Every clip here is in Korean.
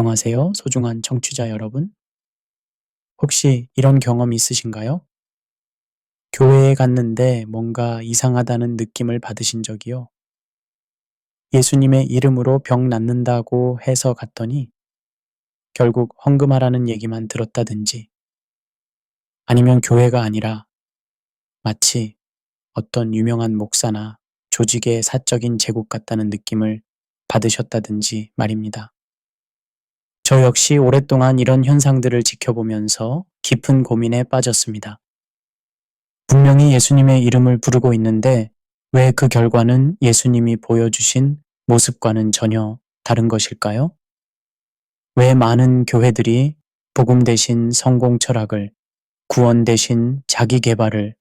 안녕하세요, 소중한 청취자 여러분. 혹시 이런 경험 있으신가요? 교회에 갔는데 뭔가 이상하다는 느낌을 받으신 적이요? 예수님의 이름으로 병 낫는다고 해서 갔더니 결국 헌금하라는 얘기만 들었다든지, 아니면 교회가 아니라 마치 어떤 유명한 목사나 조직의 사적인 제국 같다는 느낌을 받으셨다든지 말입니다. 저 역시 오랫동안 이런 현상들을 지켜보면서 깊은 고민에 빠졌습니다. 분명히 예수님의 이름을 부르고 있는데 왜 그 결과는 예수님이 보여주신 모습과는 전혀 다른 것일까요? 왜 많은 교회들이 복음 대신 성공 철학을, 구원 대신 자기 개발을,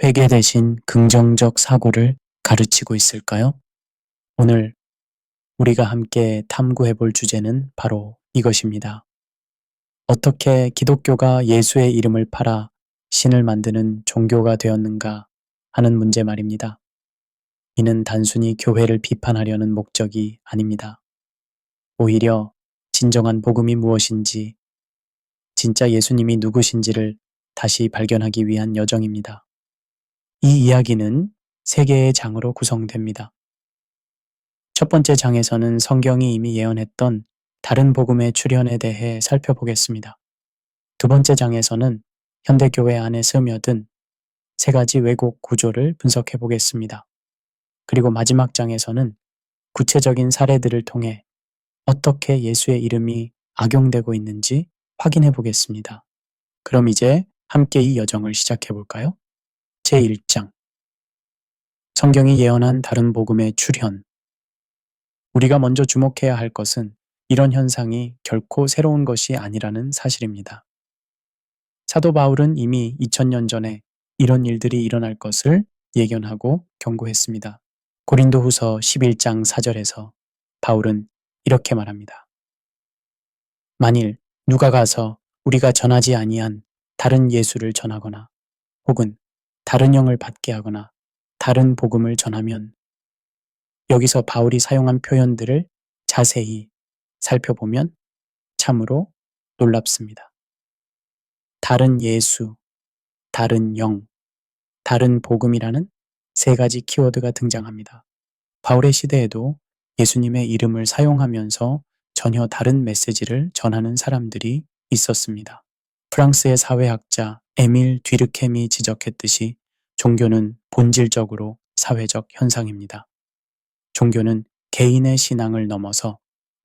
회개 대신 긍정적 사고를 가르치고 있을까요? 오늘 우리가 함께 탐구해 볼 주제는 바로 이것입니다. 어떻게 기독교가 예수의 이름을 팔아 신을 만드는 종교가 되었는가 하는 문제 말입니다. 이는 단순히 교회를 비판하려는 목적이 아닙니다. 오히려 진정한 복음이 무엇인지, 진짜 예수님이 누구신지를 다시 발견하기 위한 여정입니다. 이 이야기는 세 개의 장으로 구성됩니다. 첫 번째 장에서는 성경이 이미 예언했던 다른 복음의 출현에 대해 살펴보겠습니다. 두 번째 장에서는 현대교회 안에 스며든 세 가지 왜곡 구조를 분석해 보겠습니다. 그리고 마지막 장에서는 구체적인 사례들을 통해 어떻게 예수의 이름이 악용되고 있는지 확인해 보겠습니다. 그럼 이제 함께 이 여정을 시작해 볼까요? 제1장. 성경이 예언한 다른 복음의 출현. 우리가 먼저 주목해야 할 것은 이런 현상이 결코 새로운 것이 아니라는 사실입니다. 사도 바울은 이미 2000년 전에 이런 일들이 일어날 것을 예견하고 경고했습니다. 고린도후서 11장 4절에서 바울은 이렇게 말합니다. 만일 누가 가서 우리가 전하지 아니한 다른 예수를 전하거나 혹은 다른 영을 받게 하거나 다른 복음을 전하면, 여기서 바울이 사용한 표현들을 자세히 살펴보면 참으로 놀랍습니다. 다른 예수, 다른 영, 다른 복음이라는 세 가지 키워드가 등장합니다. 바울의 시대에도 예수님의 이름을 사용하면서 전혀 다른 메시지를 전하는 사람들이 있었습니다. 프랑스의 사회학자 에밀 뒤르켐이 지적했듯이 종교는 본질적으로 사회적 현상입니다. 종교는 개인의 신앙을 넘어서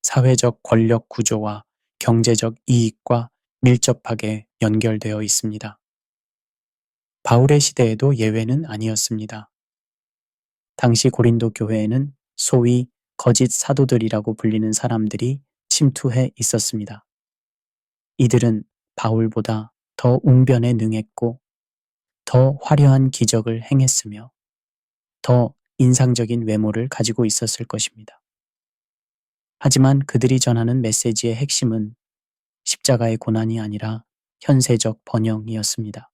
사회적 권력 구조와 경제적 이익과 밀접하게 연결되어 있습니다. 바울의 시대에도 예외는 아니었습니다. 당시 고린도 교회에는 소위 거짓 사도들이라고 불리는 사람들이 침투해 있었습니다. 이들은 바울보다 더 웅변에 능했고 더 화려한 기적을 행했으며 더 인상적인 외모를 가지고 있었을 것입니다. 하지만 그들이 전하는 메시지의 핵심은 십자가의 고난이 아니라 현세적 번영이었습니다.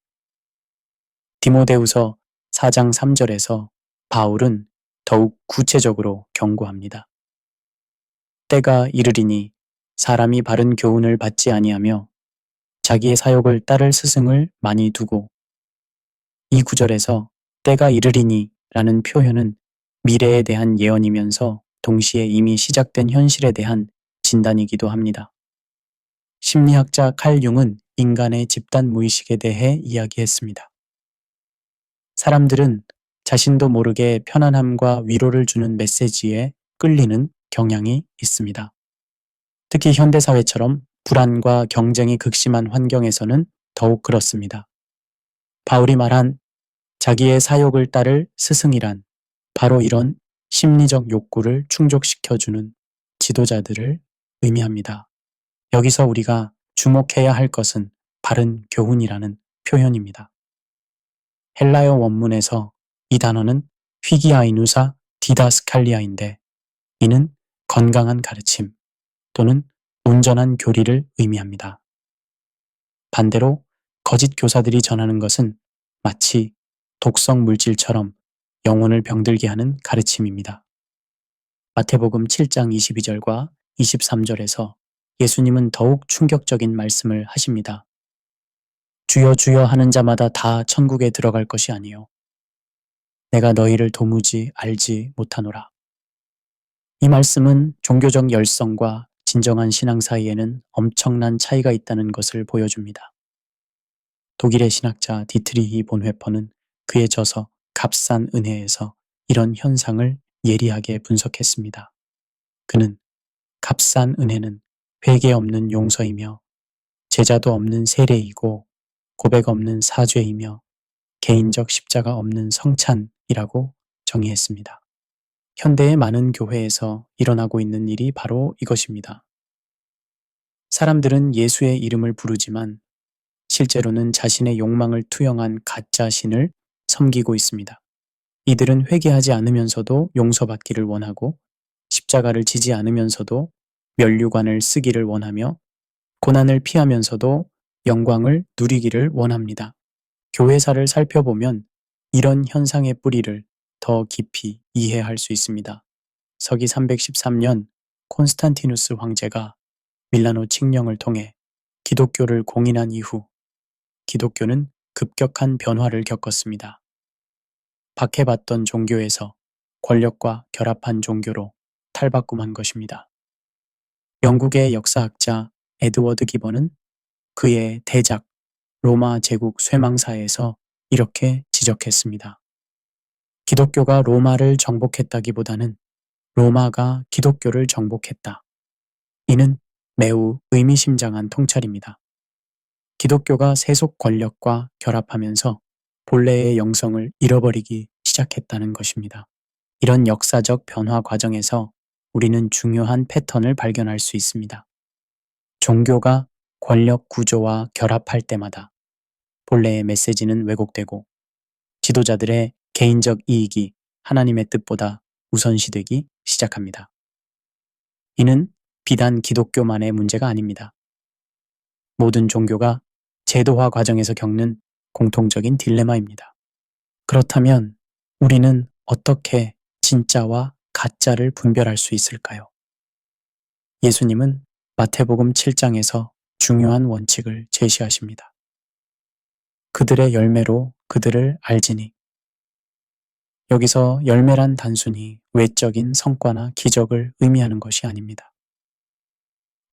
디모데후서 4장 3절에서 바울은 더욱 구체적으로 경고합니다. 때가 이르리니 사람이 바른 교훈을 받지 아니하며 자기의 사욕을 따를 스승을 많이 두고, 이 구절에서 때가 이르리니 라는 표현은 미래에 대한 예언이면서 동시에 이미 시작된 현실에 대한 진단이기도 합니다. 심리학자 칼 융은 인간의 집단 무의식에 대해 이야기했습니다. 사람들은 자신도 모르게 편안함과 위로를 주는 메시지에 끌리는 경향이 있습니다. 특히 현대사회처럼 불안과 경쟁이 극심한 환경에서는 더욱 그렇습니다. 바울이 말한 자기의 사욕을 따를 스승이란 바로 이런 심리적 욕구를 충족시켜주는 지도자들을 의미합니다. 여기서 우리가 주목해야 할 것은 바른 교훈이라는 표현입니다. 헬라어 원문에서 이 단어는 휘기아이누사 디다스칼리아인데, 이는 건강한 가르침 또는 온전한 교리를 의미합니다. 반대로 거짓 교사들이 전하는 것은 마치 독성 물질처럼 영혼을 병들게 하는 가르침입니다. 마태복음 7장 22절과 23절에서 예수님은 더욱 충격적인 말씀을 하십니다. 주여 주여 하는 자마다 다 천국에 들어갈 것이 아니요 내가 너희를 도무지 알지 못하노라. 이 말씀은 종교적 열성과 진정한 신앙 사이에는 엄청난 차이가 있다는 것을 보여줍니다. 독일의 신학자 디트리히 본회퍼는 그의 저서 값싼 은혜에서 이런 현상을 예리하게 분석했습니다. 그는 값싼 은혜는 회개 없는 용서이며 제자도 없는 세례이고 고백 없는 사죄이며 개인적 십자가 없는 성찬이라고 정의했습니다. 현대의 많은 교회에서 일어나고 있는 일이 바로 이것입니다. 사람들은 예수의 이름을 부르지만 실제로는 자신의 욕망을 투영한 가짜 신을 섬기고 있습니다. 이들은 회개하지 않으면서도 용서받기를 원하고 십자가를 지지 않으면서도 면류관을 쓰기를 원하며 고난을 피하면서도 영광을 누리기를 원합니다. 교회사를 살펴보면 이런 현상의 뿌리를 더 깊이 이해할 수 있습니다. 서기 313년 콘스탄티누스 황제가 밀라노 칙령을 통해 기독교를 공인한 이후 기독교는 급격한 변화를 겪었습니다. 박해받던 종교에서 권력과 결합한 종교로 탈바꿈한 것입니다. 영국의 역사학자 에드워드 기번은 그의 대작 로마 제국 쇠망사에서 이렇게 지적했습니다. 기독교가 로마를 정복했다기보다는 로마가 기독교를 정복했다. 이는 매우 의미심장한 통찰입니다. 기독교가 세속 권력과 결합하면서 본래의 영성을 잃어버리기 시작했다는 것입니다. 이런 역사적 변화 과정에서 우리는 중요한 패턴을 발견할 수 있습니다. 종교가 권력 구조와 결합할 때마다 본래의 메시지는 왜곡되고 지도자들의 개인적 이익이 하나님의 뜻보다 우선시되기 시작합니다. 이는 비단 기독교만의 문제가 아닙니다. 모든 종교가 제도화 과정에서 겪는 공통적인 딜레마입니다. 그렇다면 우리는 어떻게 진짜와 가짜를 분별할 수 있을까요? 예수님은 마태복음 7장에서 중요한 원칙을 제시하십니다. 그들의 열매로 그들을 알지니. 여기서 열매란 단순히 외적인 성과나 기적을 의미하는 것이 아닙니다.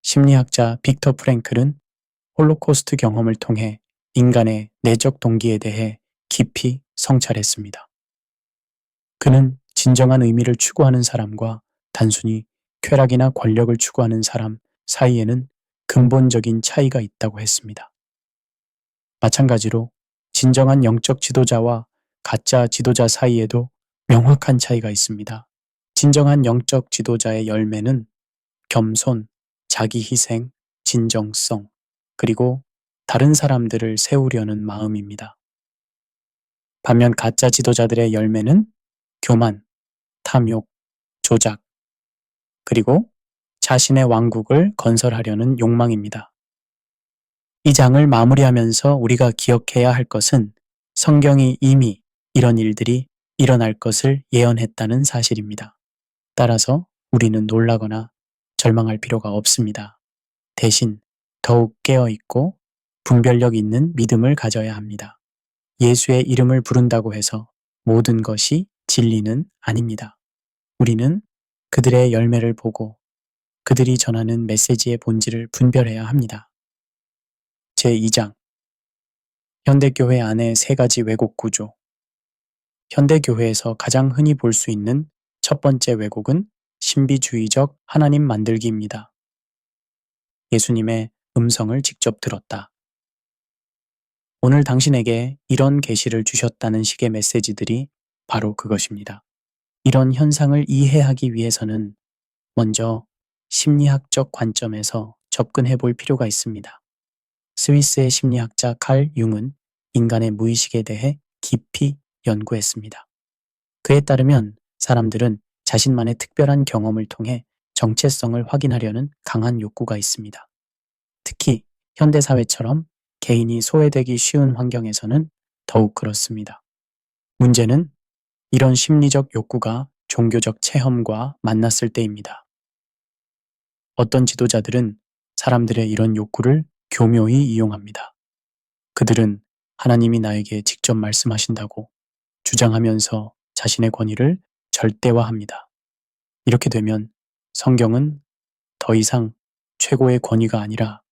심리학자 빅터 프랭클은 홀로코스트 경험을 통해 인간의 내적 동기에 대해 깊이 성찰했습니다. 그는 진정한 의미를 추구하는 사람과 단순히 쾌락이나 권력을 추구하는 사람 사이에는 근본적인 차이가 있다고 했습니다. 마찬가지로 진정한 영적 지도자와 가짜 지도자 사이에도 명확한 차이가 있습니다. 진정한 영적 지도자의 열매는 겸손, 자기 희생, 진정성, 그리고 다른 사람들을 세우려는 마음입니다. 반면 가짜 지도자들의 열매는 교만, 탐욕, 조작, 그리고 자신의 왕국을 건설하려는 욕망입니다. 이 장을 마무리하면서 우리가 기억해야 할 것은 성경이 이미 이런 일들이 일어날 것을 예언했다는 사실입니다. 따라서 우리는 놀라거나 절망할 필요가 없습니다. 대신 더욱 깨어있고 분별력 있는 믿음을 가져야 합니다. 예수의 이름을 부른다고 해서 모든 것이 진리는 아닙니다. 우리는 그들의 열매를 보고 그들이 전하는 메시지의 본질을 분별해야 합니다. 제2장 현대교회 안의 3가지 왜곡 구조. 현대교회에서 가장 흔히 볼 수 있는 첫 번째 왜곡은 신비주의적 하나님 만들기입니다. 예수님의 음성을 직접 들었다. 오늘 당신에게 이런 계시를 주셨다는 식의 메시지들이 바로 그것입니다. 이런 현상을 이해하기 위해서는 먼저 심리학적 관점에서 접근해 볼 필요가 있습니다. 스위스의 심리학자 칼 융은 인간의 무의식에 대해 깊이 연구했습니다. 그에 따르면 사람들은 자신만의 특별한 경험을 통해 정체성을 확인하려는 강한 욕구가 있습니다. 특히 현대사회처럼 개인이 소외되기 쉬운 환경에서는 더욱 그렇습니다. 문제는 이런 심리적 욕구가 종교적 체험과 만났을 때입니다. 어떤 지도자들은 사람들의 이런 욕구를 교묘히 이용합니다. 그들은 하나님이 나에게 직접 말씀하신다고 주장하면서 자신의 권위를 절대화합니다. 이렇게 되면 성경은 더 이상 최고의 권위가 아니라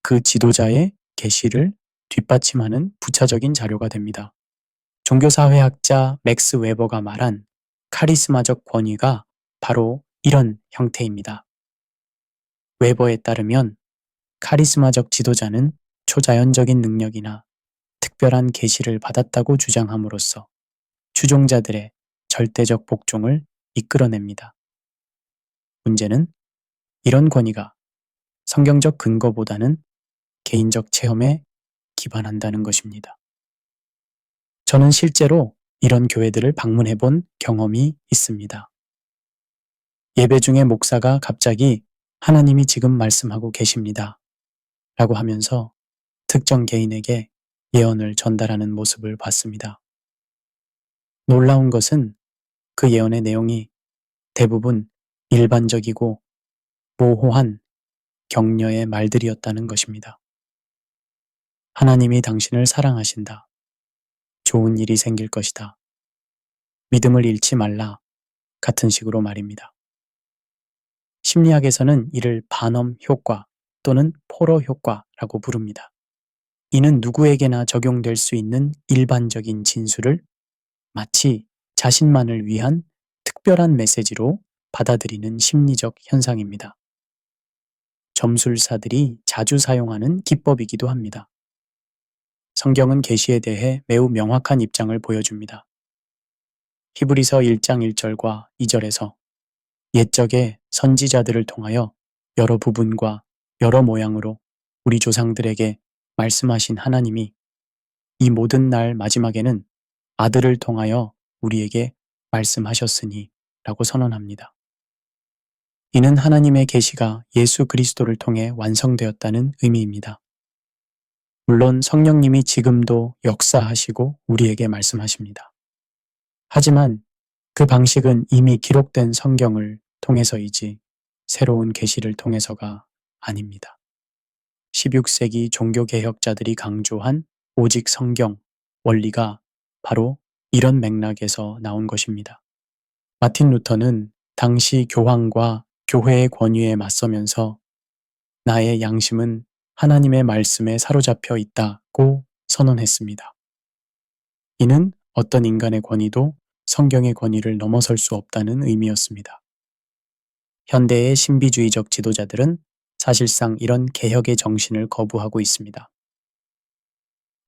그 지도자의 계시를 뒷받침하는 부차적인 자료가 됩니다. 종교사회학자 맥스 웨버가 말한 카리스마적 권위가 바로 이런 형태입니다. 웨버에 따르면 카리스마적 지도자는 초자연적인 능력이나 특별한 계시를 받았다고 주장함으로써 추종자들의 절대적 복종을 이끌어냅니다. 문제는 이런 권위가 성경적 근거보다는 개인적 체험에 기반한다는 것입니다. 저는 실제로 이런 교회들을 방문해 본 경험이 있습니다. 예배 중에 목사가 갑자기 하나님이 지금 말씀하고 계십니다. 라고 하면서 특정 개인에게 예언을 전달하는 모습을 봤습니다. 놀라운 것은 그 예언의 내용이 대부분 일반적이고 모호한 격려의 말들이었다는 것입니다. 하나님이 당신을 사랑하신다. 좋은 일이 생길 것이다. 믿음을 잃지 말라. 같은 식으로 말입니다. 심리학에서는 이를 반엄 효과 또는 포로 효과라고 부릅니다. 이는 누구에게나 적용될 수 있는 일반적인 진술을 마치 자신만을 위한 특별한 메시지로 받아들이는 심리적 현상입니다. 점술사들이 자주 사용하는 기법이기도 합니다. 성경은 계시에 대해 매우 명확한 입장을 보여줍니다. 히브리서 1장 1절과 2절에서 옛적의 선지자들을 통하여 여러 부분과 여러 모양으로 우리 조상들에게 말씀하신 하나님이 이 모든 날 마지막에는 아들을 통하여 우리에게 말씀하셨으니 라고 선언합니다. 이는 하나님의 계시가 예수 그리스도를 통해 완성되었다는 의미입니다. 물론 성령님이 지금도 역사하시고 우리에게 말씀하십니다. 하지만 그 방식은 이미 기록된 성경을 통해서이지 새로운 계시를 통해서가 아닙니다. 16세기 종교개혁자들이 강조한 오직 성경 원리가 바로 이런 맥락에서 나온 것입니다. 마틴 루터는 당시 교황과 교회의 권위에 맞서면서 나의 양심은 하나님의 말씀에 사로잡혀 있다고 선언했습니다. 이는 어떤 인간의 권위도 성경의 권위를 넘어설 수 없다는 의미였습니다. 현대의 신비주의적 지도자들은 사실상 이런 개혁의 정신을 거부하고 있습니다.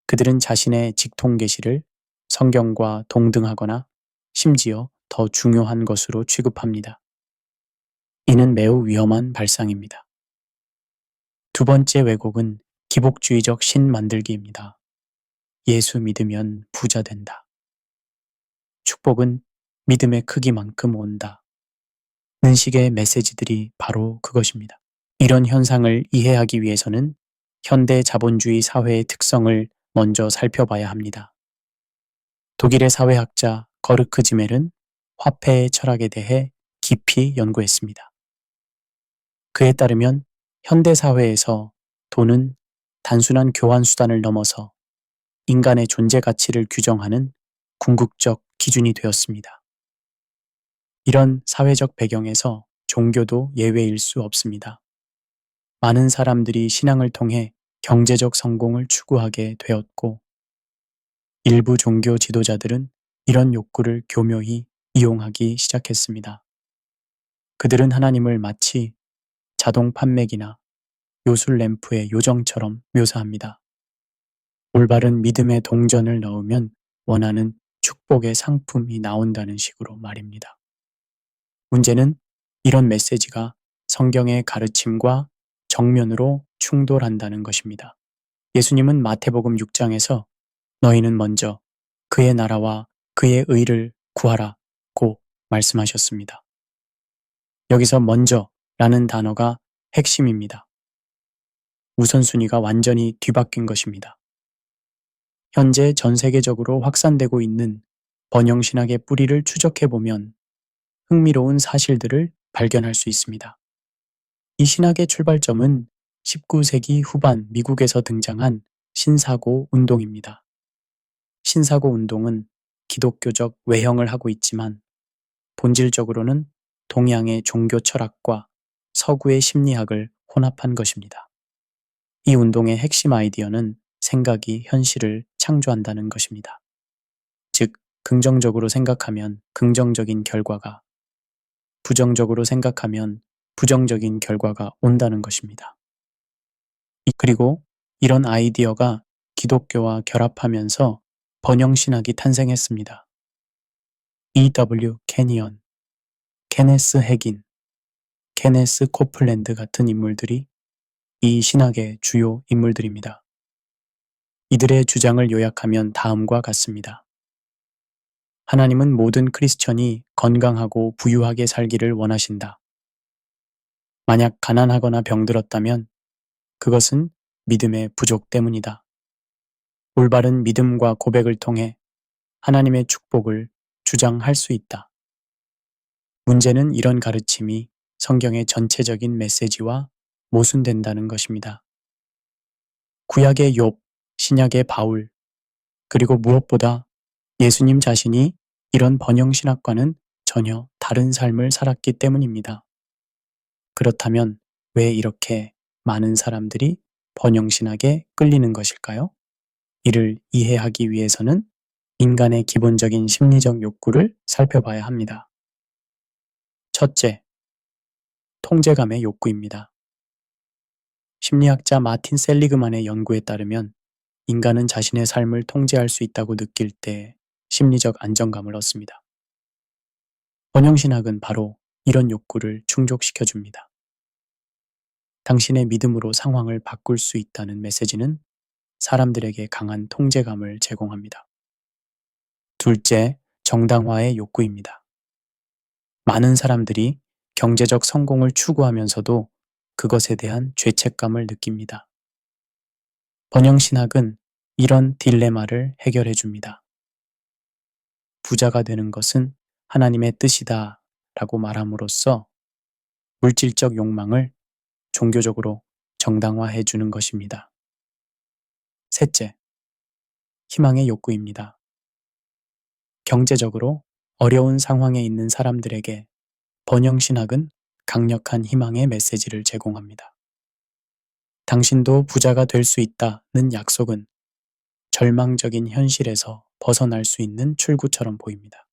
그들은 자신의 직통 계시를 성경과 동등하거나 심지어 더 중요한 것으로 취급합니다. 이는 매우 위험한 발상입니다. 두 번째 왜곡은 기복주의적 신만들기입니다. 예수 믿으면 부자 된다. 축복은 믿음의 크기만큼 온다. 는 식의 메시지들이 바로 그것입니다. 이런 현상을 이해하기 위해서는 현대 자본주의 사회의 특성을 먼저 살펴봐야 합니다. 독일의 사회학자 거르크 지멜은 화폐의 철학에 대해 깊이 연구했습니다. 그에 따르면 현대 사회에서 돈은 단순한 교환 수단을 넘어서 인간의 존재 가치를 규정하는 궁극적 기준이 되었습니다. 이런 사회적 배경에서 종교도 예외일 수 없습니다. 많은 사람들이 신앙을 통해 경제적 성공을 추구하게 되었고, 일부 종교 지도자들은 이런 욕구를 교묘히 이용하기 시작했습니다. 그들은 하나님을 마치 자동 판매기나 요술 램프의 요정처럼 묘사합니다. 올바른 믿음의 동전을 넣으면 원하는 축복의 상품이 나온다는 식으로 말입니다. 문제는 이런 메시지가 성경의 가르침과 정면으로 충돌한다는 것입니다. 예수님은 마태복음 6장에서 너희는 먼저 그의 나라와 그의 의를 구하라고 말씀하셨습니다. 여기서 먼저라는 단어가 핵심입니다. 우선순위가 완전히 뒤바뀐 것입니다. 현재 전 세계적으로 확산되고 있는 번영신학의 뿌리를 추적해보면 흥미로운 사실들을 발견할 수 있습니다. 이 신학의 출발점은 19세기 후반 미국에서 등장한 신사고 운동입니다. 신사고 운동은 기독교적 외형을 하고 있지만 본질적으로는 동양의 종교 철학과 서구의 심리학을 혼합한 것입니다. 이 운동의 핵심 아이디어는 생각이 현실을 창조한다는 것입니다. 즉, 긍정적으로 생각하면 긍정적인 결과가, 부정적으로 생각하면 부정적인 결과가 온다는 것입니다. 그리고 이런 아이디어가 기독교와 결합하면서 번영신학이 탄생했습니다. E.W. 캐니언, 케네스 해긴, 케네스 코플랜드 같은 인물들이 이 신학의 주요 인물들입니다. 이들의 주장을 요약하면 다음과 같습니다. 하나님은 모든 크리스천이 건강하고 부유하게 살기를 원하신다. 만약 가난하거나 병들었다면 그것은 믿음의 부족 때문이다. 올바른 믿음과 고백을 통해 하나님의 축복을 주장할 수 있다. 문제는 이런 가르침이 성경의 전체적인 메시지와 모순된다는 것입니다. 구약의 욥, 신약의 바울, 그리고 무엇보다 예수님 자신이 이런 번영신학과는 전혀 다른 삶을 살았기 때문입니다. 그렇다면 왜 이렇게 많은 사람들이 번영신학에 끌리는 것일까요? 이를 이해하기 위해서는 인간의 기본적인 심리적 욕구를 살펴봐야 합니다. 첫째, 통제감의 욕구입니다. 심리학자 마틴 셀리그만의 연구에 따르면 인간은 자신의 삶을 통제할 수 있다고 느낄 때 심리적 안정감을 얻습니다. 번영신학은 바로 이런 욕구를 충족시켜줍니다. 당신의 믿음으로 상황을 바꿀 수 있다는 메시지는 사람들에게 강한 통제감을 제공합니다. 둘째, 정당화의 욕구입니다. 많은 사람들이 경제적 성공을 추구하면서도 그것에 대한 죄책감을 느낍니다. 번영신학은 이런 딜레마를 해결해 줍니다. 부자가 되는 것은 하나님의 뜻이다 라고 말함으로써 물질적 욕망을 종교적으로 정당화해 주는 것입니다. 셋째, 희망의 욕구입니다. 경제적으로 어려운 상황에 있는 사람들에게 번영신학은 강력한 희망의 메시지를 제공합니다. 당신도 부자가 될 수 있다는 약속은 절망적인 현실에서 벗어날 수 있는 출구처럼 보입니다.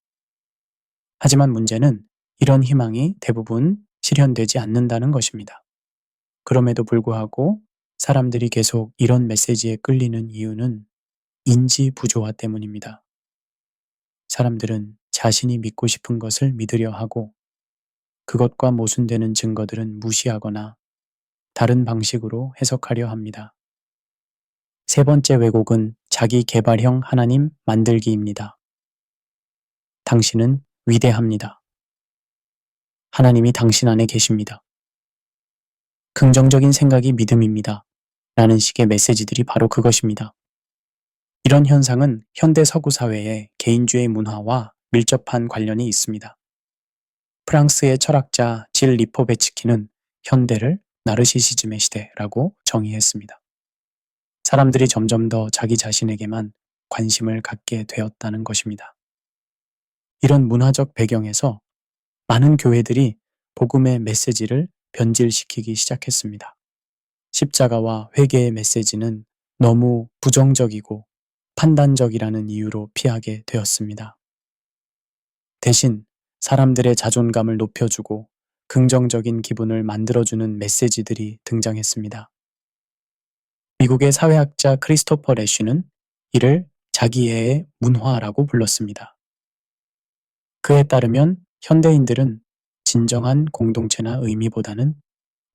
하지만 문제는 이런 희망이 대부분 실현되지 않는다는 것입니다. 그럼에도 불구하고 사람들이 계속 이런 메시지에 끌리는 이유는 인지 부조화 때문입니다. 사람들은 자신이 믿고 싶은 것을 믿으려 하고 그것과 모순되는 증거들은 무시하거나 다른 방식으로 해석하려 합니다. 세 번째 왜곡은 자기 개발형 하나님 만들기입니다. 당신은 위대합니다. 하나님이 당신 안에 계십니다. 긍정적인 생각이 믿음입니다. 라는 식의 메시지들이 바로 그것입니다. 이런 현상은 현대 서구 사회의 개인주의 문화와 밀접한 관련이 있습니다. 프랑스의 철학자 질 리포베츠키는 현대를 나르시시즘의 시대라고 정의했습니다. 사람들이 점점 더 자기 자신에게만 관심을 갖게 되었다는 것입니다. 이런 문화적 배경에서 많은 교회들이 복음의 메시지를 변질시키기 시작했습니다. 십자가와 회개의 메시지는 너무 부정적이고 판단적이라는 이유로 피하게 되었습니다. 대신 사람들의 자존감을 높여주고 긍정적인 기분을 만들어주는 메시지들이 등장했습니다. 미국의 사회학자 크리스토퍼 레쉬는 이를 자기애의 문화라고 불렀습니다. 그에 따르면 현대인들은 진정한 공동체나 의미보다는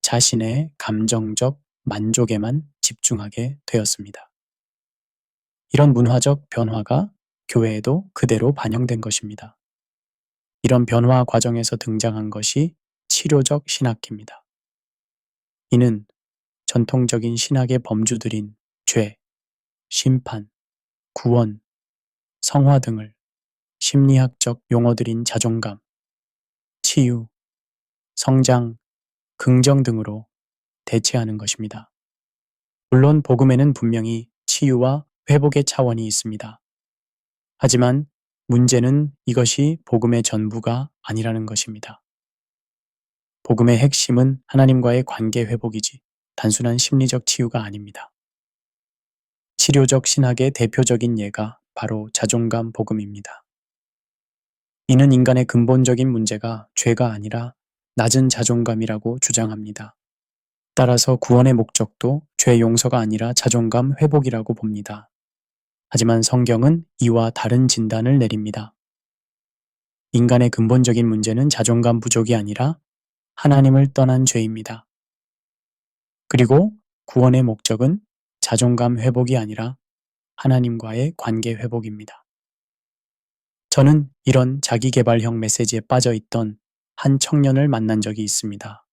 자신의 감정적 만족에만 집중하게 되었습니다. 이런 문화적 변화가 교회에도 그대로 반영된 것입니다. 이런 변화 과정에서 등장한 것이 치료적 신학입니다. 이는 전통적인 신학의 범주들인 죄, 심판, 구원, 성화 등을 심리학적 용어들인 자존감, 치유, 성장, 긍정 등으로 대체하는 것입니다. 물론 복음에는 분명히 치유와 회복의 차원이 있습니다. 하지만 문제는 이것이 복음의 전부가 아니라는 것입니다. 복음의 핵심은 하나님과의 관계 회복이지 단순한 심리적 치유가 아닙니다. 치료적 신학의 대표적인 예가 바로 자존감 복음입니다. 이는 인간의 근본적인 문제가 죄가 아니라 낮은 자존감이라고 주장합니다. 따라서 구원의 목적도 죄 용서가 아니라 자존감 회복이라고 봅니다. 하지만 성경은 이와 다른 진단을 내립니다. 인간의 근본적인 문제는 자존감 부족이 아니라 하나님을 떠난 죄입니다. 그리고 구원의 목적은 자존감 회복이 아니라 하나님과의 관계 회복입니다. 저는 이런 자기계발형 메시지에 빠져 있던 한 청년을 만난 적이 있습니다.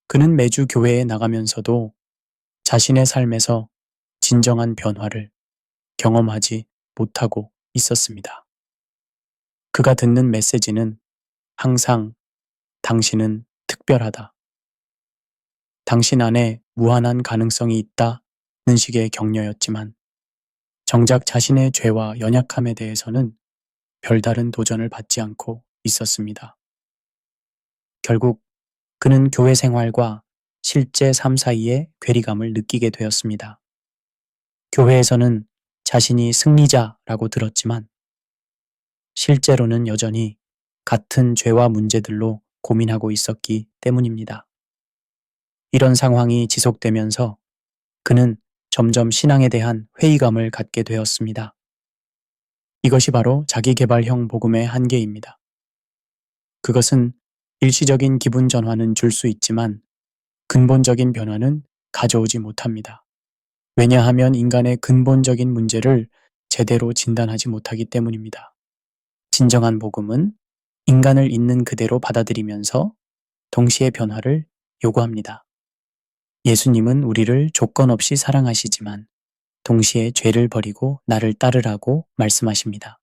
그는 매주 교회에 나가면서도 자신의 삶에서 진정한 변화를 경험하지 못하고 있었습니다. 그가 듣는 메시지는 항상 당신은 특별하다. 당신 안에 무한한 가능성이 있다는 식의 격려였지만 정작 자신의 죄와 연약함에 대해서는 별다른 도전을 받지 않고 있었습니다. 결국 그는 교회 생활과 실제 삶 사이에 괴리감을 느끼게 되었습니다. 교회에서는 자신이 승리자라고 들었지만 실제로는 여전히 같은 죄와 문제들로 고민하고 있었기 때문입니다. 이런 상황이 지속되면서 그는 점점 신앙에 대한 회의감을 갖게 되었습니다. 이것이 바로 자기계발형 복음의 한계입니다. 그것은 일시적인 기분 전환은 줄 수 있지만 근본적인 변화는 가져오지 못합니다. 왜냐하면 인간의 근본적인 문제를 제대로 진단하지 못하기 때문입니다. 진정한 복음은 인간을 있는 그대로 받아들이면서 동시에 변화를 요구합니다. 예수님은 우리를 조건 없이 사랑하시지만 동시에 죄를 버리고 나를 따르라고 말씀하십니다.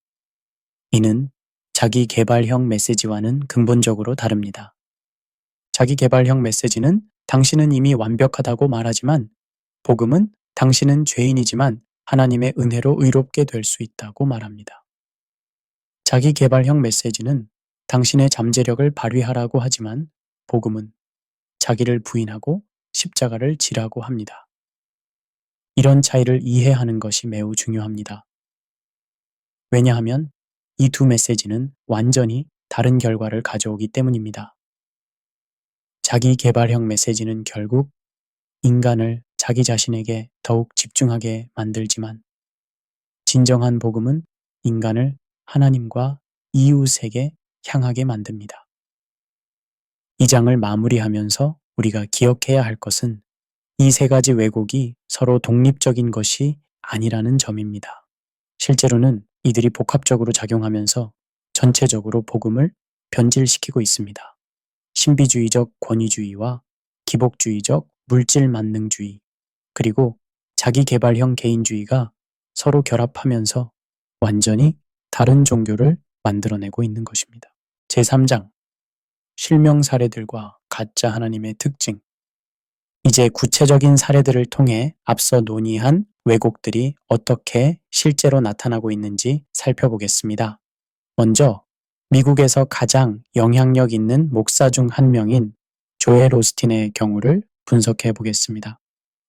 이는 자기 개발형 메시지와는 근본적으로 다릅니다. 자기 개발형 메시지는 당신은 이미 완벽하다고 말하지만 복음은 당신은 죄인이지만 하나님의 은혜로 의롭게 될 수 있다고 말합니다. 자기 개발형 메시지는 당신의 잠재력을 발휘하라고 하지만 복음은 자기를 부인하고 십자가를 지라고 합니다. 이런 차이를 이해하는 것이 매우 중요합니다. 왜냐하면 이 두 메시지는 완전히 다른 결과를 가져오기 때문입니다. 자기 개발형 메시지는 결국 인간을 자기 자신에게 더욱 집중하게 만들지만 진정한 복음은 인간을 하나님과 이웃에게 향하게 만듭니다. 이 장을 마무리하면서 우리가 기억해야 할 것은 이 세 가지 왜곡이 서로 독립적인 것이 아니라는 점입니다. 실제로는 이들이 복합적으로 작용하면서 전체적으로 복음을 변질시키고 있습니다. 신비주의적 권위주의와 기복주의적 물질 만능주의, 그리고 자기계발형 개인주의가 서로 결합하면서 완전히 다른 종교를 만들어내고 있는 것입니다. 제3장, 실명 사례들과 가짜 하나님의 특징. 이제 구체적인 사례들을 통해 앞서 논의한 왜곡들이 어떻게 실제로 나타나고 있는지 살펴보겠습니다. 먼저 미국에서 가장 영향력 있는 목사 중 한 명인 조엘 오스틴의 경우를 분석해 보겠습니다.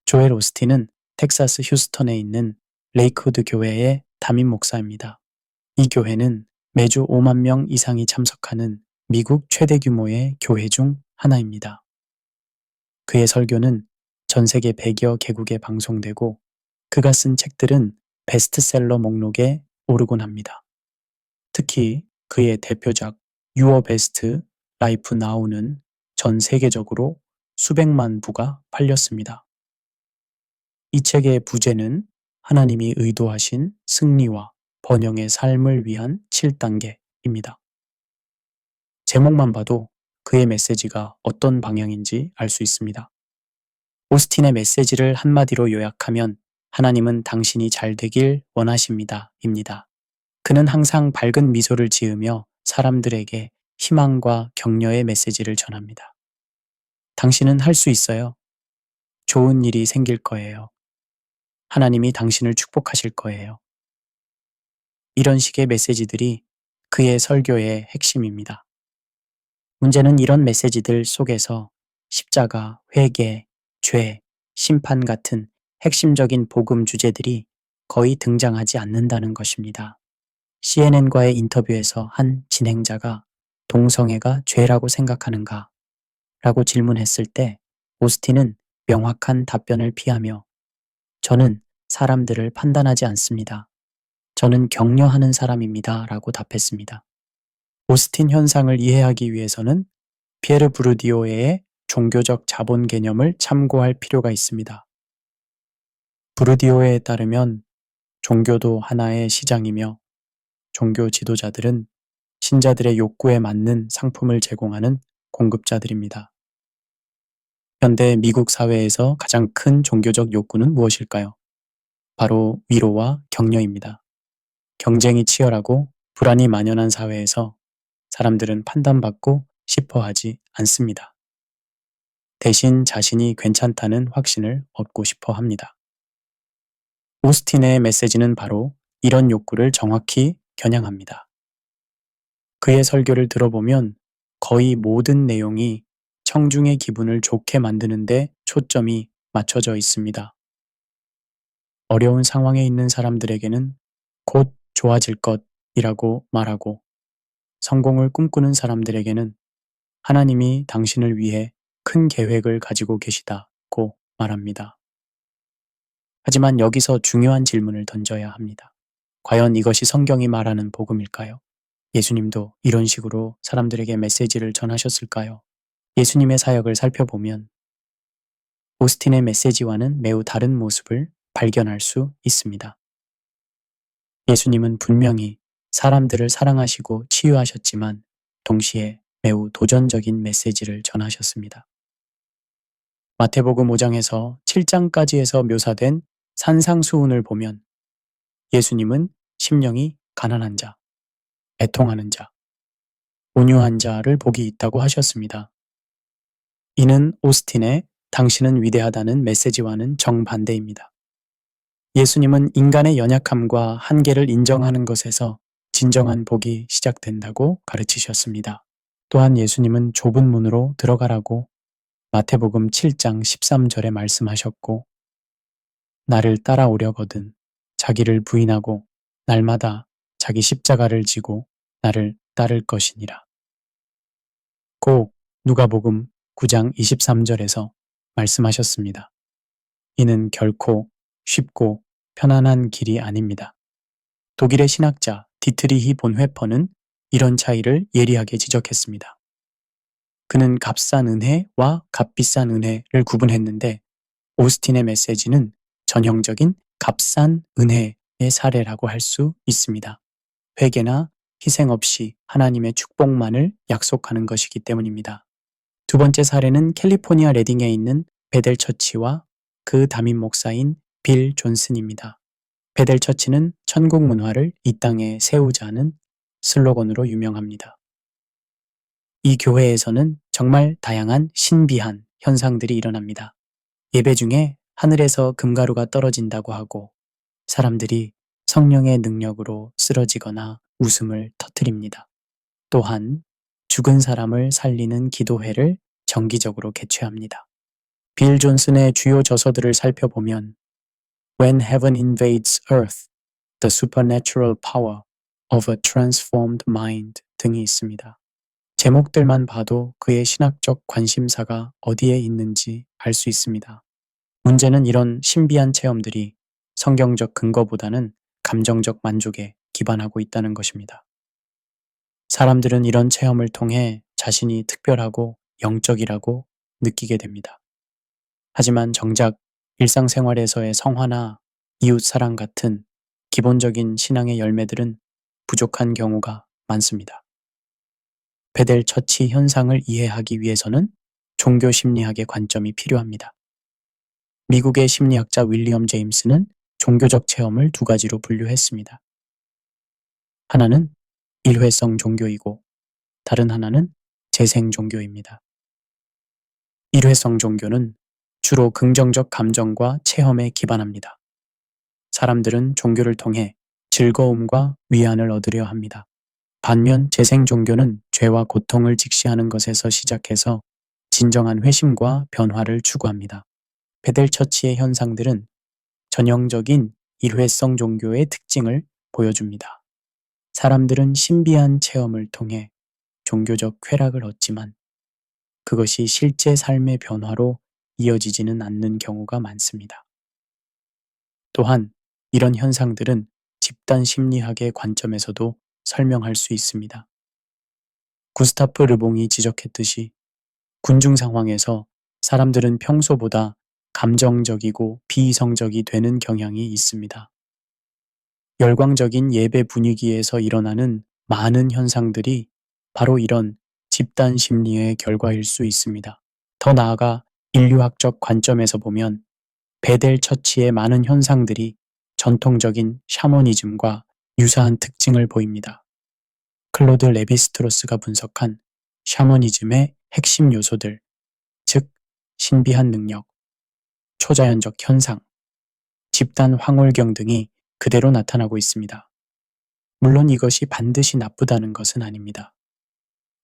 조엘 오스틴은 텍사스 휴스턴에 있는 레이크우드 교회의 담임 목사입니다. 이 교회는 매주 5만 명 이상이 참석하는 미국 최대 규모의 교회 중 하나입니다. 그의 설교는 전 세계 100여 개국에 방송되고 그가 쓴 책들은 베스트셀러 목록에 오르곤 합니다. 특히 그의 대표작 Your Best Life Now는 전 세계적으로 수백만 부가 팔렸습니다. 이 책의 부제는 하나님이 의도하신 승리와 번영의 삶을 위한 7단계입니다. 제목만 봐도 그의 메시지가 어떤 방향인지 알 수 있습니다. 오스틴의 메시지를 한마디로 요약하면 하나님은 당신이 잘 되길 원하십니다. 입니다. 그는 항상 밝은 미소를 지으며 사람들에게 희망과 격려의 메시지를 전합니다. 당신은 할 수 있어요. 좋은 일이 생길 거예요. 하나님이 당신을 축복하실 거예요. 이런 식의 메시지들이 그의 설교의 핵심입니다. 문제는 이런 메시지들 속에서 십자가, 회개, 죄, 심판 같은 핵심적인 복음 주제들이 거의 등장하지 않는다는 것입니다. CNN과의 인터뷰에서 한 진행자가 동성애가 죄라고 생각하는가? 라고 질문했을 때 오스틴은 명확한 답변을 피하며 저는 사람들을 판단하지 않습니다. 저는 격려하는 사람입니다. 라고 답했습니다. 오스틴 현상을 이해하기 위해서는 피에르 부르디오의 종교적 자본 개념을 참고할 필요가 있습니다. 부르디오에 따르면 종교도 하나의 시장이며 종교 지도자들은 신자들의 욕구에 맞는 상품을 제공하는 공급자들입니다. 현대 미국 사회에서 가장 큰 종교적 욕구는 무엇일까요? 바로 위로와 격려입니다. 경쟁이 치열하고 불안이 만연한 사회에서 사람들은 판단받고 싶어 하지 않습니다. 대신 자신이 괜찮다는 확신을 얻고 싶어 합니다. 오스틴의 메시지는 바로 이런 욕구를 정확히 겨냥합니다. 그의 설교를 들어보면 거의 모든 내용이 청중의 기분을 좋게 만드는데 초점이 맞춰져 있습니다. 어려운 상황에 있는 사람들에게는 곧 좋아질 것이라고 말하고 성공을 꿈꾸는 사람들에게는 하나님이 당신을 위해 큰 계획을 가지고 계시다고 말합니다. 하지만 여기서 중요한 질문을 던져야 합니다. 과연 이것이 성경이 말하는 복음일까요? 예수님도 이런 식으로 사람들에게 메시지를 전하셨을까요? 예수님의 사역을 살펴보면 오스틴의 메시지와는 매우 다른 모습을 발견할 수 있습니다. 예수님은 분명히 사람들을 사랑하시고 치유하셨지만 동시에 매우 도전적인 메시지를 전하셨습니다. 마태복음 5장에서 7장까지에서 묘사된 산상수훈을 보면 예수님은 심령이 가난한 자, 애통하는 자, 온유한 자를 복이 있다고 하셨습니다. 이는 오스틴의 당신은 위대하다는 메시지와는 정반대입니다. 예수님은 인간의 연약함과 한계를 인정하는 것에서 진정한 복이 시작된다고 가르치셨습니다. 또한 예수님은 좁은 문으로 들어가라고 마태복음 7장 13절에 말씀하셨고 나를 따라오려거든 자기를 부인하고 날마다 자기 십자가를 지고 나를 따를 것이니라. 꼭 누가복음 9장 23절에서 말씀하셨습니다. 이는 결코 쉽고 편안한 길이 아닙니다. 독일의 신학자 디트리히 본회퍼는 이런 차이를 예리하게 지적했습니다. 그는 값싼 은혜와 값비싼 은혜를 구분했는데 오스틴의 메시지는 전형적인 값싼 은혜의 사례라고 할 수 있습니다. 회개나 희생 없이 하나님의 축복만을 약속하는 것이기 때문입니다. 두 번째 사례는 캘리포니아 레딩에 있는 베델 처치와 그 담임 목사인 빌 존슨입니다. 베델 처치는 천국 문화를 이 땅에 세우자는 슬로건으로 유명합니다. 이 교회에서는 정말 다양한 신비한 현상들이 일어납니다. 예배 중에 하늘에서 금가루가 떨어진다고 하고 사람들이 성령의 능력으로 쓰러지거나 웃음을 터뜨립니다. 또한 죽은 사람을 살리는 기도회를 정기적으로 개최합니다. 빌 존슨의 주요 저서들을 살펴보면 When Heaven Invades Earth, The Supernatural Power of a Transformed Mind 등이 있습니다. 제목들만 봐도 그의 신학적 관심사가 어디에 있는지 알 수 있습니다. 문제는 이런 신비한 체험들이 성경적 근거보다는 감정적 만족에 기반하고 있다는 것입니다. 사람들은 이런 체험을 통해 자신이 특별하고 영적이라고 느끼게 됩니다. 하지만 정작 일상생활에서의 성화나 이웃사랑 같은 기본적인 신앙의 열매들은 부족한 경우가 많습니다. 베델 처치 현상을 이해하기 위해서는 종교 심리학의 관점이 필요합니다. 미국의 심리학자 윌리엄 제임스는 종교적 체험을 두 가지로 분류했습니다. 하나는 일회성 종교이고 다른 하나는 재생 종교입니다. 일회성 종교는 주로 긍정적 감정과 체험에 기반합니다. 사람들은 종교를 통해 즐거움과 위안을 얻으려 합니다. 반면 재생 종교는 죄와 고통을 직시하는 것에서 시작해서 진정한 회심과 변화를 추구합니다. 베델 처치의 현상들은 전형적인 일회성 종교의 특징을 보여줍니다. 사람들은 신비한 체험을 통해 종교적 쾌락을 얻지만 그것이 실제 삶의 변화로 이어지지는 않는 경우가 많습니다. 또한 이런 현상들은 집단 심리학의 관점에서도 설명할 수 있습니다. 구스타프 르봉이 지적했듯이 군중 상황에서 사람들은 평소보다 감정적이고 비이성적이 되는 경향이 있습니다. 열광적인 예배 분위기에서 일어나는 많은 현상들이 바로 이런 집단 심리의 결과일 수 있습니다. 더 나아가 인류학적 관점에서 보면 베델 처치의 많은 현상들이 전통적인 샤머니즘과 유사한 특징을 보입니다. 클로드 레비스트로스가 분석한 샤머니즘의 핵심 요소들, 즉 신비한 능력, 초자연적 현상, 집단 황홀경 등이 그대로 나타나고 있습니다. 물론 이것이 반드시 나쁘다는 것은 아닙니다.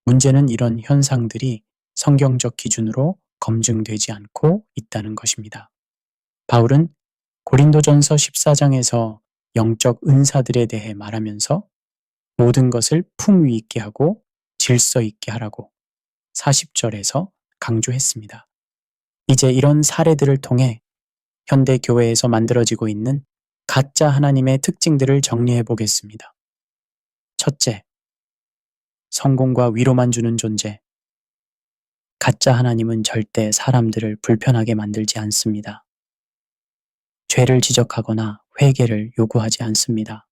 문제는 이런 현상들이 성경적 기준으로 검증되지 않고 있다는 것입니다. 바울은 고린도전서 14장에서 영적 은사들에 대해 말하면서 모든 것을 품위 있게 하고 질서 있게 하라고 40절에서 강조했습니다. 이제 이런 사례들을 통해 현대 교회에서 만들어지고 있는 가짜 하나님의 특징들을 정리해 보겠습니다. 첫째, 성공과 위로만 주는 존재. 가짜 하나님은 절대 사람들을 불편하게 만들지 않습니다. 죄를 지적하거나 회개를 요구하지 않습니다.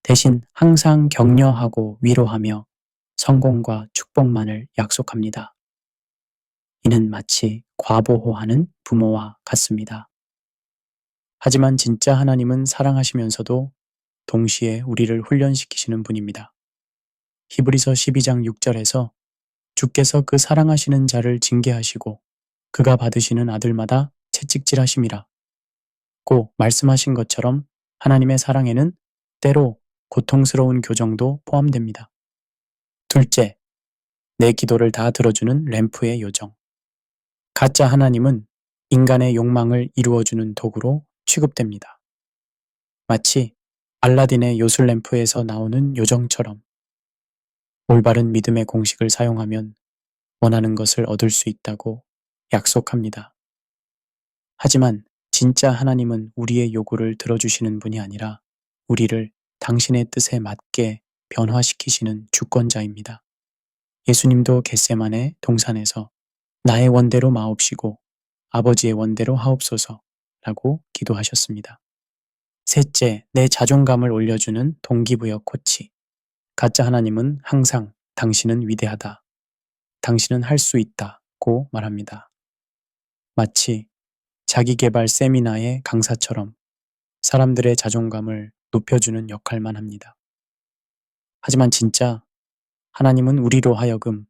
대신 항상 격려하고 위로하며 성공과 축복만을 약속합니다. 이는 마치 과보호하는 부모와 같습니다. 하지만 진짜 하나님은 사랑하시면서도 동시에 우리를 훈련시키시는 분입니다. 히브리서 12장 6절에서 주께서 그 사랑하시는 자를 징계하시고 그가 받으시는 아들마다 채찍질하심이라 고 말씀하신 것처럼 하나님의 사랑에는 때로 고통스러운 교정도 포함됩니다. 둘째, 내 기도를 다 들어주는 램프의 요정. 가짜 하나님은 인간의 욕망을 이루어주는 도구로 취급됩니다. 마치 알라딘의 요술램프에서 나오는 요정처럼 올바른 믿음의 공식을 사용하면 원하는 것을 얻을 수 있다고 약속합니다. 하지만 진짜 하나님은 우리의 요구를 들어주시는 분이 아니라 우리를 당신의 뜻에 맞게 변화시키시는 주권자입니다. 예수님도 겟세마네 동산에서 나의 원대로 마옵시고 아버지의 원대로 하옵소서 라고 기도하셨습니다. 셋째, 내 자존감을 올려주는 동기부여 코치. 가짜 하나님은 항상 당신은 위대하다. 당신은 할 수 있다고 말합니다. 마치 자기계발 세미나의 강사처럼 사람들의 자존감을 높여주는 역할만 합니다. 하지만 진짜 하나님은 우리로 하여금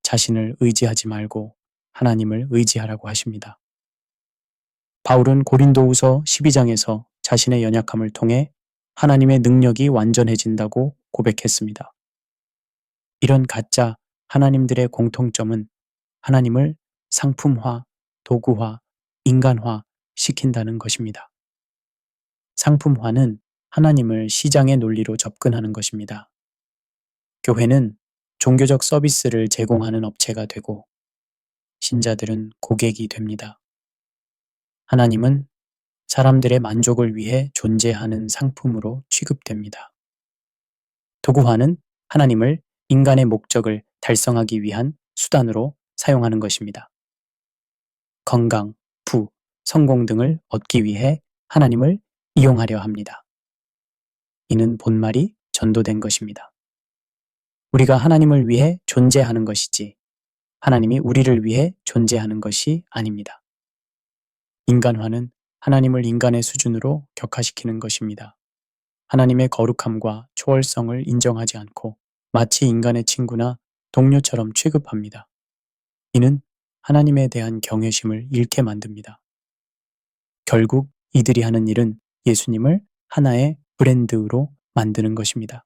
자신을 의지하지 말고 하나님을 의지하라고 하십니다. 바울은 고린도후서 12장에서 자신의 연약함을 통해 하나님의 능력이 완전해진다고 고백했습니다. 이런 가짜 하나님들의 공통점은 하나님을 상품화, 도구화, 인간화 시킨다는 것입니다. 상품화는 하나님을 시장의 논리로 접근하는 것입니다. 교회는 종교적 서비스를 제공하는 업체가 되고 신자들은 고객이 됩니다. 하나님은 사람들의 만족을 위해 존재하는 상품으로 취급됩니다. 도구화는 하나님을 인간의 목적을 달성하기 위한 수단으로 사용하는 것입니다. 건강, 부, 성공 등을 얻기 위해 하나님을 이용하려 합니다. 이는 본말이 전도된 것입니다. 우리가 하나님을 위해 존재하는 것이지 하나님이 우리를 위해 존재하는 것이 아닙니다. 인간화는 하나님을 인간의 수준으로 격화시키는 것입니다. 하나님의 거룩함과 초월성을 인정하지 않고 마치 인간의 친구나 동료처럼 취급합니다. 이는 하나님에 대한 경외심을 잃게 만듭니다. 결국 이들이 하는 일은 예수님을 하나의 브랜드로 만드는 것입니다.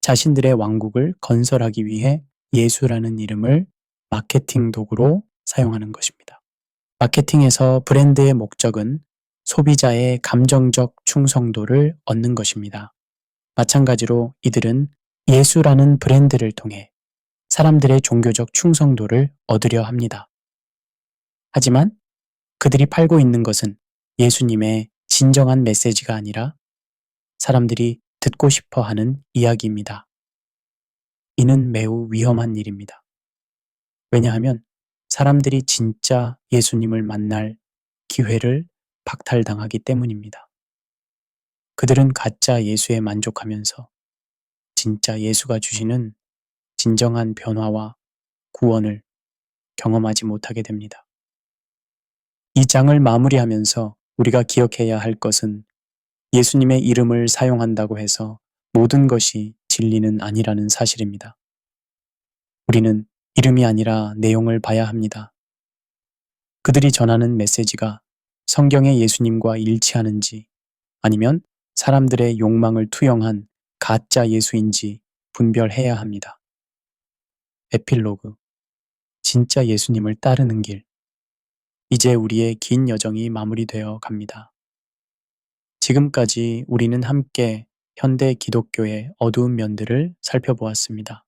자신들의 왕국을 건설하기 위해 예수라는 이름을 마케팅 도구로 사용하는 것입니다. 마케팅에서 브랜드의 목적은 소비자의 감정적 충성도를 얻는 것입니다. 마찬가지로 이들은 예수라는 브랜드를 통해 사람들의 종교적 충성도를 얻으려 합니다. 하지만 그들이 팔고 있는 것은 예수님의 진정한 메시지가 아니라 사람들이 듣고 싶어 하는 이야기입니다. 이는 매우 위험한 일입니다. 왜냐하면 사람들이 진짜 예수님을 만날 기회를 박탈당하기 때문입니다. 그들은 가짜 예수에 만족하면서 진짜 예수가 주시는 진정한 변화와 구원을 경험하지 못하게 됩니다. 이 장을 마무리하면서 우리가 기억해야 할 것은 예수님의 이름을 사용한다고 해서 모든 것이 진리는 아니라는 사실입니다. 우리는 이름이 아니라 내용을 봐야 합니다. 그들이 전하는 메시지가 성경의 예수님과 일치하는지 아니면 사람들의 욕망을 투영한 가짜 예수인지 분별해야 합니다. 에필로그, 진짜 예수님을 따르는 길. 이제 우리의 긴 여정이 마무리되어 갑니다. 지금까지 우리는 함께 현대 기독교의 어두운 면들을 살펴보았습니다.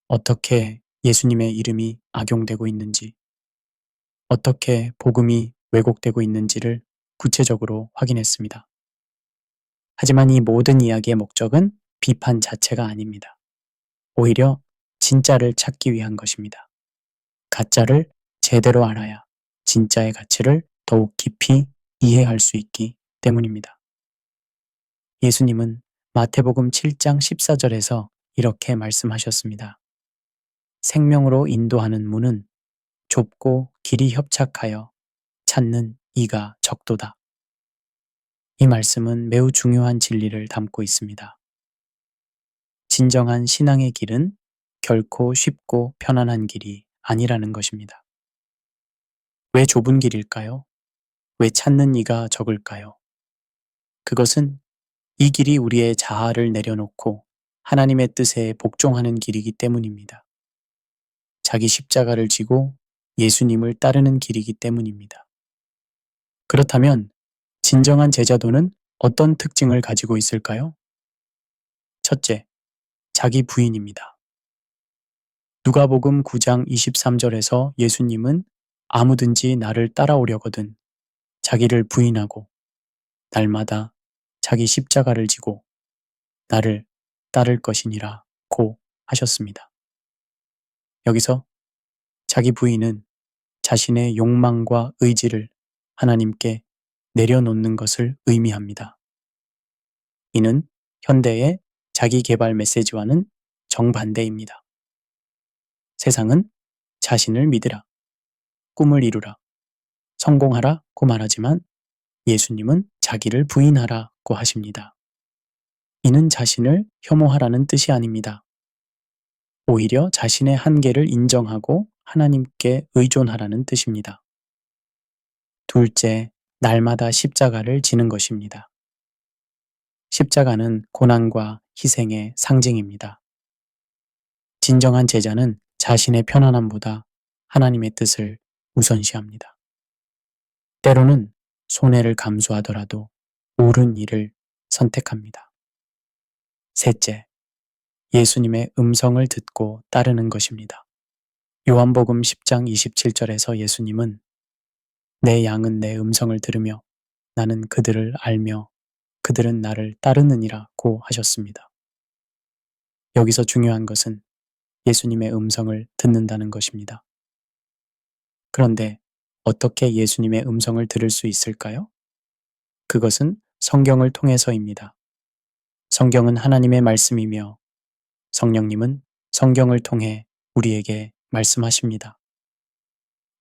어떻게 예수님의 이름이 악용되고 있는지, 어떻게 복음이 왜곡되고 있는지를 구체적으로 확인했습니다. 하지만 이 모든 이야기의 목적은 비판 자체가 아닙니다. 오히려 진짜를 찾기 위한 것입니다. 가짜를 제대로 알아야 진짜의 가치를 더욱 깊이 이해할 수 있기 때문입니다. 예수님은 마태복음 7장 14절에서 이렇게 말씀하셨습니다. 생명으로 인도하는 문은 좁고 길이 협착하여 찾는 이가 적도다. 이 말씀은 매우 중요한 진리를 담고 있습니다. 진정한 신앙의 길은 결코 쉽고 편안한 길이 아니라는 것입니다. 왜 좁은 길일까요? 왜 찾는 이가 적을까요? 그것은 이 길이 우리의 자아를 내려놓고 하나님의 뜻에 복종하는 길이기 때문입니다. 자기 십자가를 지고 예수님을 따르는 길이기 때문입니다. 그렇다면 진정한 제자도는 어떤 특징을 가지고 있을까요? 첫째, 자기 부인입니다. 누가복음 9장 23절에서 예수님은 아무든지 나를 따라오려거든 자기를 부인하고 날마다 자기 십자가를 지고 나를 따를 것이니라 고 하셨습니다. 여기서 자기 부인은 자신의 욕망과 의지를 하나님께 내려놓는 것을 의미합니다. 이는 현대의 자기 개발 메시지와는 정반대입니다. 세상은 자신을 믿으라, 꿈을 이루라, 성공하라고 말하지만 예수님은 자기를 부인하라고 하십니다. 이는 자신을 혐오하라는 뜻이 아닙니다. 오히려 자신의 한계를 인정하고 하나님께 의존하라는 뜻입니다. 둘째, 날마다 십자가를 지는 것입니다. 십자가는 고난과 희생의 상징입니다. 진정한 제자는 자신의 편안함보다 하나님의 뜻을 우선시합니다. 때로는 손해를 감수하더라도 옳은 일을 선택합니다. 셋째, 예수님의 음성을 듣고 따르는 것입니다. 요한복음 10장 27절에서 예수님은 내 양은 내 음성을 들으며 나는 그들을 알며 그들은 나를 따르느니라고 하셨습니다. 여기서 중요한 것은 예수님의 음성을 듣는다는 것입니다. 그런데 어떻게 예수님의 음성을 들을 수 있을까요? 그것은 성경을 통해서입니다. 성경은 하나님의 말씀이며 성령님은 성경을 통해 우리에게 말씀하십니다.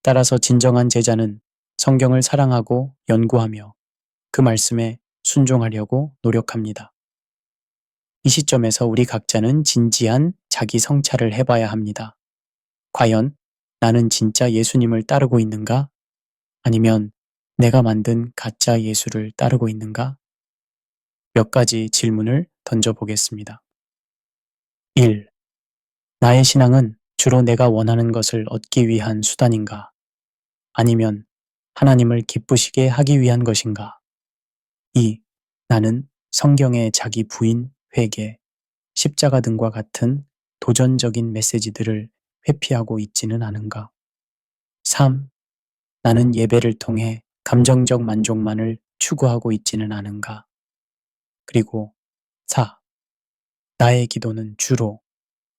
따라서 진정한 제자는 성경을 사랑하고 연구하며 그 말씀에 순종하려고 노력합니다. 이 시점에서 우리 각자는 진지한 자기 성찰을 해봐야 합니다. 과연 나는 진짜 예수님을 따르고 있는가? 아니면 내가 만든 가짜 예수를 따르고 있는가? 몇 가지 질문을 던져보겠습니다. 1. 나의 신앙은 주로 내가 원하는 것을 얻기 위한 수단인가? 아니면 하나님을 기쁘시게 하기 위한 것인가? 2. 나는 성경의 자기 부인, 회개, 십자가 등과 같은 도전적인 메시지들을 회피하고 있지는 않은가? 3. 나는 예배를 통해 감정적 만족만을 추구하고 있지는 않은가? 그리고 4. 나의 기도는 주로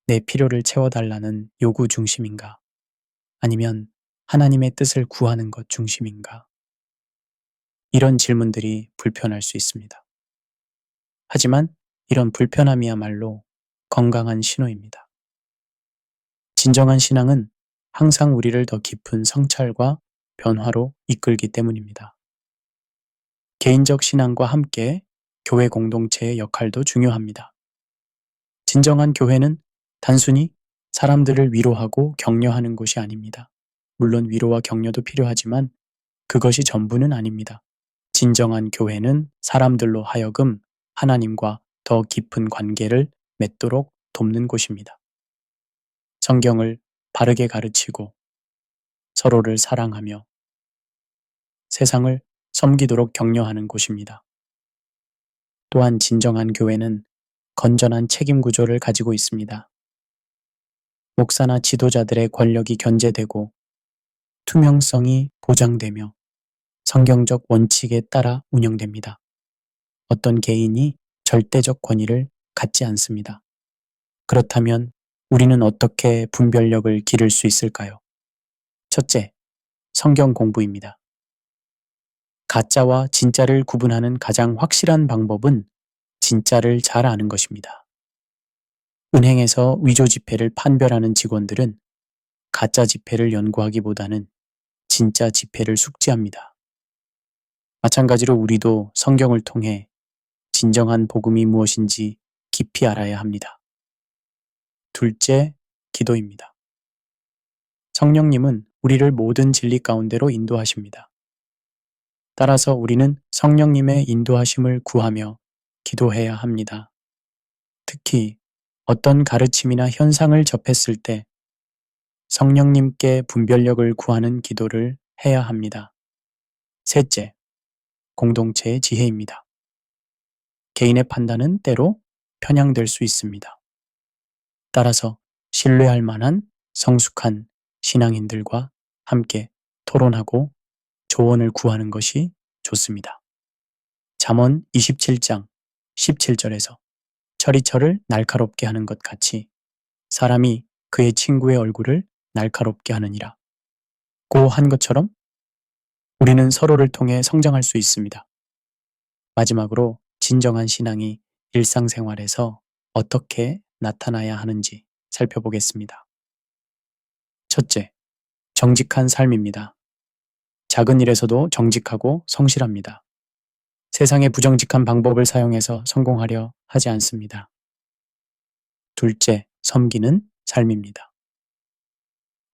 내 필요를 채워달라는 요구 중심인가? 아니면 하나님의 뜻을 구하는 것 중심인가? 이런 질문들이 불편할 수 있습니다. 하지만 이런 불편함이야말로 건강한 신호입니다. 진정한 신앙은 항상 우리를 더 깊은 성찰과 변화로 이끌기 때문입니다. 개인적 신앙과 함께 교회 공동체의 역할도 중요합니다. 진정한 교회는 단순히 사람들을 위로하고 격려하는 곳이 아닙니다. 물론 위로와 격려도 필요하지만 그것이 전부는 아닙니다. 진정한 교회는 사람들로 하여금 하나님과 더 깊은 관계를 맺도록 돕는 곳입니다. 성경을 바르게 가르치고 서로를 사랑하며 세상을 섬기도록 격려하는 곳입니다. 또한 진정한 교회는 건전한 책임 구조를 가지고 있습니다. 목사나 지도자들의 권력이 견제되고 투명성이 보장되며 성경적 원칙에 따라 운영됩니다. 어떤 개인이 절대적 권위를 갖지 않습니다. 그렇다면 우리는 어떻게 분별력을 기를 수 있을까요? 첫째, 성경 공부입니다. 가짜와 진짜를 구분하는 가장 확실한 방법은 진짜를 잘 아는 것입니다. 은행에서 위조 지폐를 판별하는 직원들은 가짜 지폐를 연구하기보다는 진짜 지폐를 숙지합니다. 마찬가지로 우리도 성경을 통해 진정한 복음이 무엇인지 깊이 알아야 합니다. 둘째, 기도입니다. 성령님은 우리를 모든 진리 가운데로 인도하십니다. 따라서 우리는 성령님의 인도하심을 구하며 기도해야 합니다. 특히 어떤 가르침이나 현상을 접했을 때 성령님께 분별력을 구하는 기도를 해야 합니다. 셋째, 공동체의 지혜입니다. 개인의 판단은 때로 편향될 수 있습니다. 따라서 신뢰할 만한 성숙한 신앙인들과 함께 토론하고 조언을 구하는 것이 좋습니다. 잠언 27장 17절에서 철이 철을 날카롭게 하는 것 같이 사람이 그의 친구의 얼굴을 날카롭게 하느니라 고 한 것처럼 우리는 서로를 통해 성장할 수 있습니다. 마지막으로 진정한 신앙이 일상생활에서 어떻게 나타나야 하는지 살펴보겠습니다. 첫째, 정직한 삶입니다. 작은 일에서도 정직하고 성실합니다. 세상의 부정직한 방법을 사용해서 성공하려 하지 않습니다. 둘째, 섬기는 삶입니다.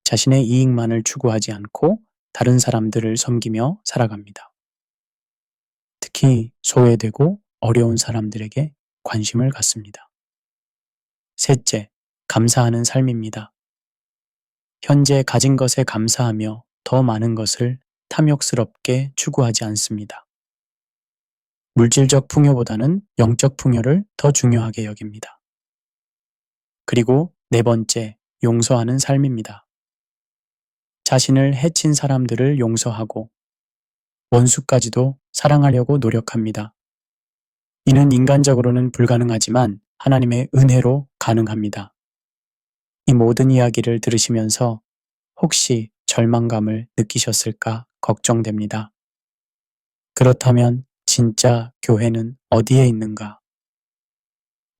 자신의 이익만을 추구하지 않고 다른 사람들을 섬기며 살아갑니다. 특히 소외되고 어려운 사람들에게 관심을 갖습니다. 셋째, 감사하는 삶입니다. 현재 가진 것에 감사하며 더 많은 것을 탐욕스럽게 추구하지 않습니다. 물질적 풍요보다는 영적 풍요를 더 중요하게 여깁니다. 그리고 네 번째, 용서하는 삶입니다. 자신을 해친 사람들을 용서하고 원수까지도 사랑하려고 노력합니다. 이는 인간적으로는 불가능하지만 하나님의 은혜로 가능합니다. 이 모든 이야기를 들으시면서 혹시 절망감을 느끼셨을까 걱정됩니다. 그렇다면 진짜 교회는 어디에 있는가?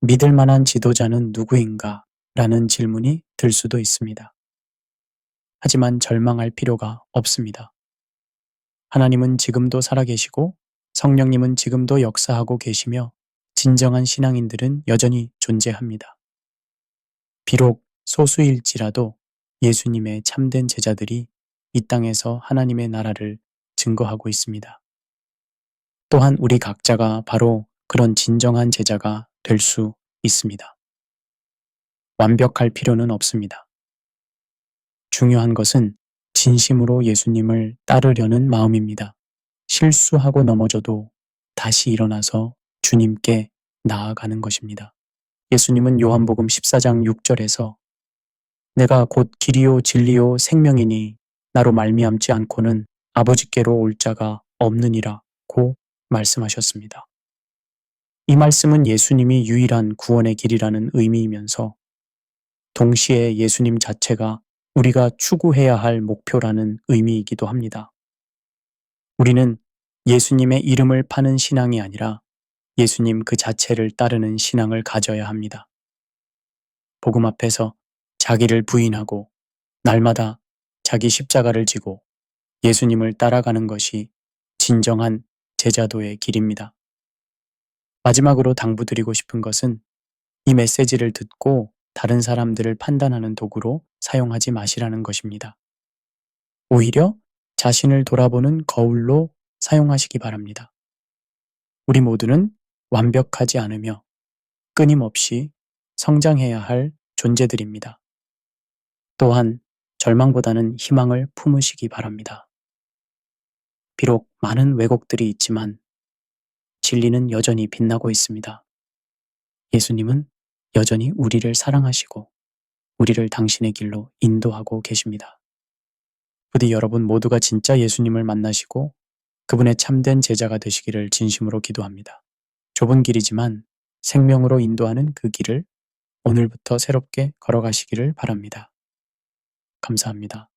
믿을 만한 지도자는 누구인가? 라는 질문이 들 수도 있습니다. 하지만 절망할 필요가 없습니다. 하나님은 지금도 살아계시고 성령님은 지금도 역사하고 계시며 진정한 신앙인들은 여전히 존재합니다. 비록 소수일지라도 예수님의 참된 제자들이 이 땅에서 하나님의 나라를 증거하고 있습니다. 또한 우리 각자가 바로 그런 진정한 제자가 될 수 있습니다. 완벽할 필요는 없습니다. 중요한 것은 진심으로 예수님을 따르려는 마음입니다. 실수하고 넘어져도 다시 일어나서 주님께 나아가는 것입니다. 예수님은 요한복음 14장 6절에서 내가 곧 길이요 진리요 생명이니 나로 말미암지 않고는 아버지께로 올 자가 없느니라고 말씀하셨습니다. 이 말씀은 예수님이 유일한 구원의 길이라는 의미이면서 동시에 예수님 자체가 우리가 추구해야 할 목표라는 의미이기도 합니다. 우리는 예수님의 이름을 파는 신앙이 아니라 예수님 그 자체를 따르는 신앙을 가져야 합니다. 복음 앞에서 자기를 부인하고 날마다 자기 십자가를 지고 예수님을 따라가는 것이 진정한 제자도의 길입니다. 마지막으로 당부드리고 싶은 것은 이 메시지를 듣고 다른 사람들을 판단하는 도구로 사용하지 마시라는 것입니다. 오히려 자신을 돌아보는 거울로 사용하시기 바랍니다. 우리 모두는 완벽하지 않으며 끊임없이 성장해야 할 존재들입니다. 또한 절망보다는 희망을 품으시기 바랍니다. 비록 많은 왜곡들이 있지만 진리는 여전히 빛나고 있습니다. 예수님은 여전히 우리를 사랑하시고 우리를 당신의 길로 인도하고 계십니다. 부디 여러분 모두가 진짜 예수님을 만나시고 그분의 참된 제자가 되시기를 진심으로 기도합니다. 좁은 길이지만 생명으로 인도하는 그 길을 오늘부터 새롭게 걸어가시기를 바랍니다. 감사합니다.